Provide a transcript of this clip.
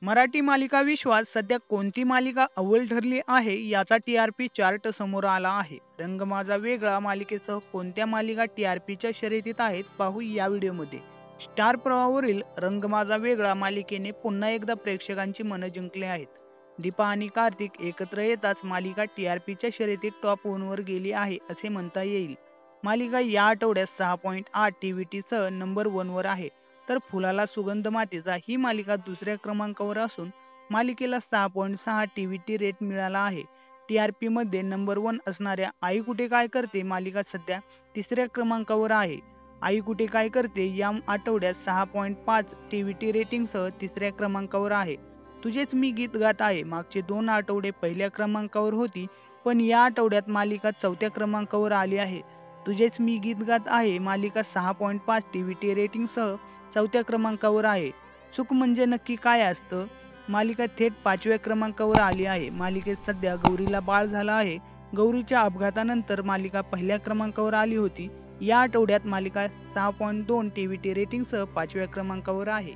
मराठी मालिका विश्वात सध्या कोणती मालिका अव्वल ठरली आहे याचा टी-आर-पी चार्ट समोर आला आहे. रंग माझा वेगळा मालिकेसह कोणत्या मालिका टी-आर-पीच्या शर्यतीत आहेत पाहू या व्हिडिओमध्ये. स्टार प्रवाहावरील रंग माझा वेगळा मालिकेने पुन्हा एकदा प्रेक्षकांची मनं जिंकली आहेत. दीपा आणि कार्तिक एकत्र येताच मालिका टी-आर-पीच्या शर्यतीत टॉप 1 वर गेली आहे असे म्हणता येईल. मालिका या आठवड्यात 6.8 टीव्हीटीसह नंबर 1 वर आहे. तर फुलाला सुगंध मातीचा ही मालिका दुसऱ्या क्रमांकावर असून मालिकेला 6.6 टीव्हीटी रेट मिळाला आहे. टी-आर-पी मध्ये नंबर 1 असणाऱ्या आई कुठे काय करते मालिका सध्या तिसऱ्या क्रमांकावर आहे. आई कुठे काय करते या आठवड्यात 6.5 टीव्हीटी रेटिंगसह तिसऱ्या क्रमांकावर आहे. तुझेच मी गीत गात आहे मागचे 2 आठवडे पहिल्या क्रमांकावर होती, पण या आठवड्यात मालिका चौथ्या क्रमांकावर आली आहे. तुझेच मी गीत गात आहे मालिका 6.5 टीव्हीटी रेटिंगसह चौथ्या क्रमांकावर आहे. चूक म्हणजे नक्की काय असतं? मालिका थेट 5व्या क्रमांकावर आली आहे. मालिकेत सध्या गौरीला बाळ झालं आहे. गौरीच्या अपघातानंतर मालिका पहिल्या क्रमांकावर आली होती. या आठवड्यात मालिका 6.2 टीव्हीटी रेटिंगसह 5व्या क्रमांकावर आहे.